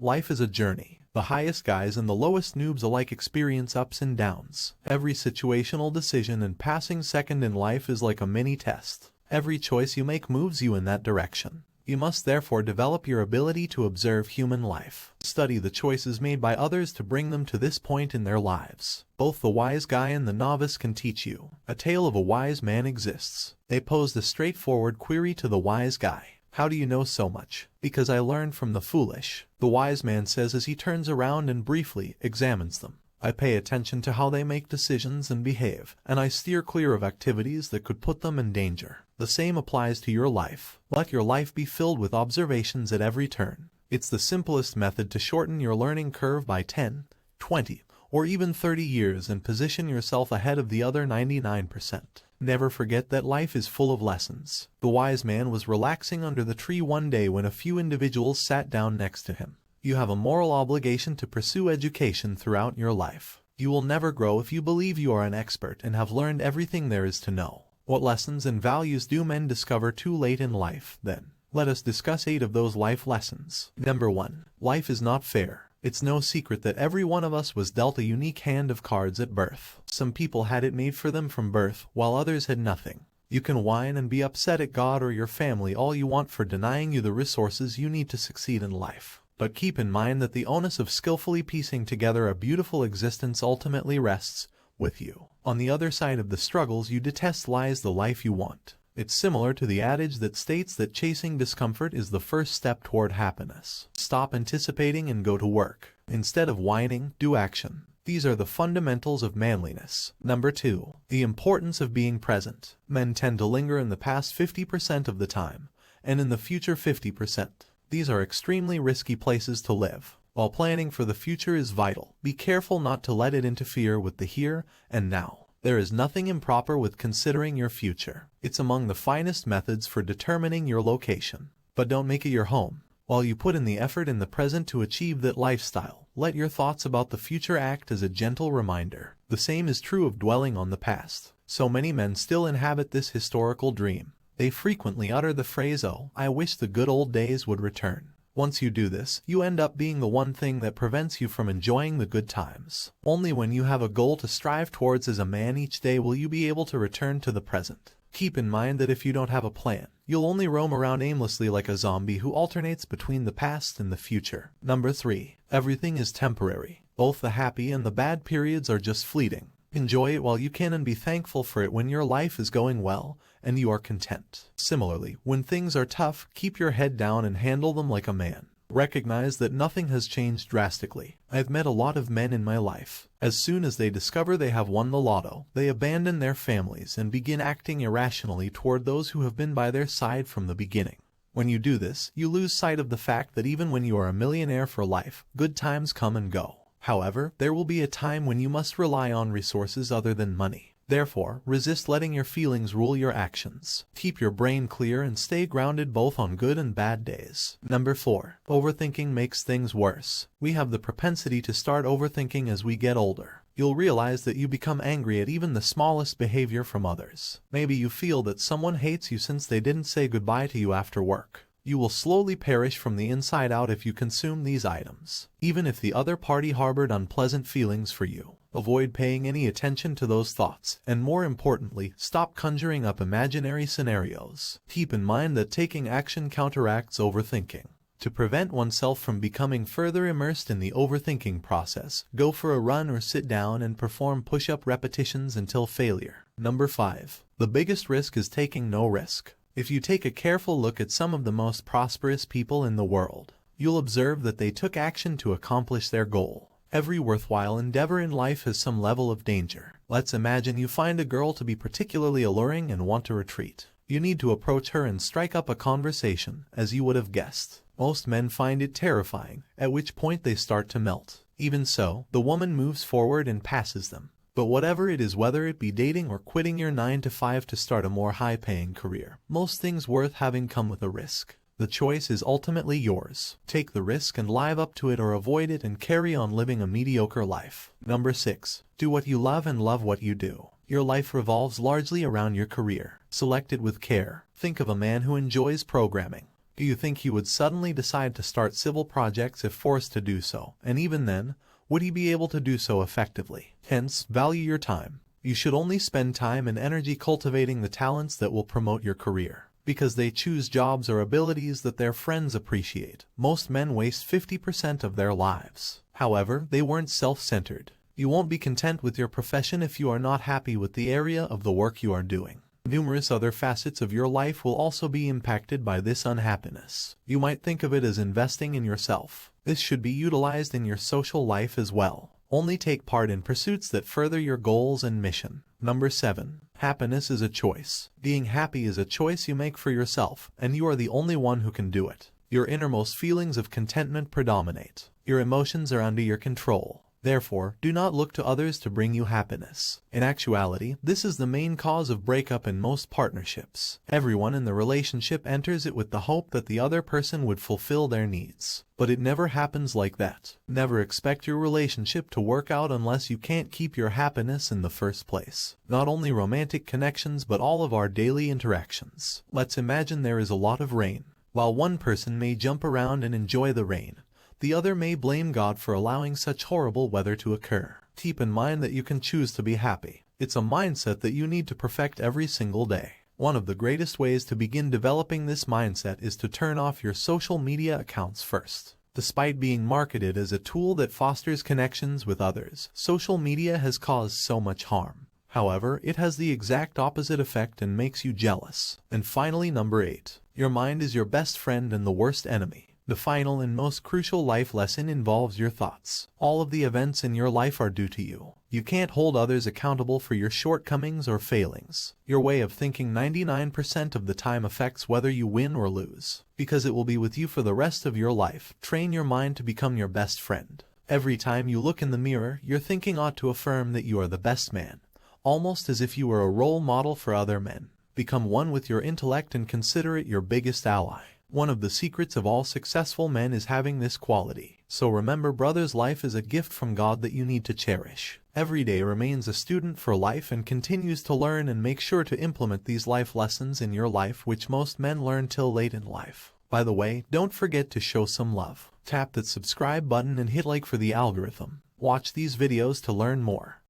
Life is a journey. The highest guys and the lowest noobs alike experience ups and downs. Every situational decision and passing second in life is like a mini test. Every choice you make moves you in that direction. You must therefore develop your ability to observe human life. Study the choices made by others to bring them to this point in their lives. Both the wise guy and the novice can teach you. A tale of a wise man exists. They posed a straightforward query to the wise guy. How do you know so much? Because I learned from the foolish. The wise man says as he turns around and briefly examines them. I pay attention to how they make decisions and behave, and I steer clear of activities that could put them in danger. The same applies to your life. Let your life be filled with observations at every turn. It's the simplest method to shorten your learning curve by 10, 20, or even 30 years and position yourself ahead of the other 99%. Never forget that life is full of lessons. The wise man was relaxing under the tree one day when a few individuals sat down next to him. You have a moral obligation to pursue education throughout your life. You will never grow if you believe you are an expert and have learned everything there is to know. What lessons and values do men discover too late in life, then? Let us discuss 8 of those life lessons. Number 1. Life is not fair. It's no secret that every one of us was dealt a unique hand of cards at birth. Some people had it made for them from birth, while others had nothing. You can whine and be upset at God or your family all you want for denying you the resources you need to succeed in life. But keep in mind that the onus of skillfully piecing together a beautiful existence ultimately rests with you. On the other side of the struggles you detest lies the life you want. It's similar to the adage that states that chasing discomfort is the first step toward happiness. Stop anticipating and go to work. Instead of whining, do action. These are the fundamentals of manliness. Number 2. The importance of being present. Men tend to linger in the past 50% of the time, and in the future 50%. These are extremely risky places to live. While planning for the future is vital, be careful not to let it interfere with the here and now. There is nothing improper with considering your future. It's among the finest methods for determining your location. But don't make it your home. While you put in the effort in the present to achieve that lifestyle, let your thoughts about the future act as a gentle reminder. The same is true of dwelling on the past. So many men still inhabit this historical dream. They frequently utter the phrase, "Oh, I wish the good old days would return." Once you do this, you end up being the one thing that prevents you from enjoying the good times. Only when you have a goal to strive towards as a man each day will you be able to return to the present. Keep in mind that if you don't have a plan, you'll only roam around aimlessly like a zombie who alternates between the past and the future. Number 3. Everything is temporary. Both the happy and the bad periods are just fleeting. Enjoy it while you can and be thankful for it when your life is going well and you are content. Similarly, when things are tough, keep your head down and handle them like a man. Recognize that nothing has changed drastically. I've met a lot of men in my life. As soon as they discover they have won the lotto, they abandon their families and begin acting irrationally toward those who have been by their side from the beginning. When you do this, you lose sight of the fact that even when you are a millionaire for life, good times come and go. However, there will be a time when you must rely on resources other than money. Therefore, resist letting your feelings rule your actions. Keep your brain clear and stay grounded both on good and bad days. Number 4. Overthinking makes things worse. We have the propensity to start overthinking as we get older. You'll realize that you become angry at even the smallest behavior from others. Maybe you feel that someone hates you since they didn't say goodbye to you after work. You will slowly perish from the inside out if you consume these items, even if the other party harbored unpleasant feelings for you. Avoid paying any attention to those thoughts, and more importantly, stop conjuring up imaginary scenarios. Keep in mind that taking action counteracts overthinking. To prevent oneself from becoming further immersed in the overthinking process, go for a run or sit down and perform push-up repetitions until failure. Number 5. The biggest risk is taking no risk. If you take a careful look at some of the most prosperous people in the world, you'll observe that they took action to accomplish their goal. Every worthwhile endeavor in life has some level of danger. Let's imagine you find a girl to be particularly alluring and want to retreat. You need to approach her and strike up a conversation, as you would have guessed. Most men find it terrifying, at which point they start to melt. Even so, the woman moves forward and passes them. But whatever it is, whether it be dating or quitting your 9-to-5 to start a more high-paying career, most things worth having come with a risk. The choice is ultimately yours. Take the risk and live up to it, or avoid it and carry on living a mediocre life. Number 6. Do what you love and love what you do. Your life revolves largely around your career. Select it with care. Think of a man who enjoys programming. Do you think he would suddenly decide to start civil projects if forced to do so? And even then, would he be able to do so effectively? Hence, value your time. You should only spend time and energy cultivating the talents that will promote your career, because they choose jobs or abilities that their friends appreciate. Most men waste 50% of their lives. However, they weren't self-centered. You won't be content with your profession if you are not happy with the area of the work you are doing. Numerous other facets of your life will also be impacted by this unhappiness. You might think of it as investing in yourself. This should be utilized in your social life as well. Only take part in pursuits that further your goals and mission. Number 7. Happiness is a choice. Being happy is a choice you make for yourself, and you are the only one who can do it. Your innermost feelings of contentment predominate. Your emotions are under your control. Therefore, do not look to others to bring you happiness. In actuality, this is the main cause of breakup in most partnerships. Everyone in the relationship enters it with the hope that the other person would fulfill their needs. But it never happens like that. Never expect your relationship to work out unless you can't keep your happiness in the first place. Not only romantic connections but all of our daily interactions. Let's imagine there is a lot of rain. While one person may jump around and enjoy the rain, the other may blame God for allowing such horrible weather to occur. Keep in mind that you can choose to be happy. It's a mindset that you need to perfect every single day. One of the greatest ways to begin developing this mindset is to turn off your social media accounts first. Despite being marketed as a tool that fosters connections with others, social media has caused so much harm. However, it has the exact opposite effect and makes you jealous. And finally, number 8. Your mind is your best friend and the worst enemy. The final and most crucial life lesson involves your thoughts. All of the events in your life are due to you. You can't hold others accountable for your shortcomings or failings. Your way of thinking 99% of the time affects whether you win or lose, because it will be with you for the rest of your life. Train your mind to become your best friend. Every time you look in the mirror, your thinking ought to affirm that you are the best man, almost as if you were a role model for other men. Become one with your intellect and consider it your biggest ally. One of the secrets of all successful men is having this quality. So remember, brothers, life is a gift from God that you need to cherish. Every day remains a student for life and continues to learn, and make sure to implement these life lessons in your life, which most men learn till late in life. By the way, don't forget to show some love. Tap that subscribe button and hit like for the algorithm. Watch these videos to learn more.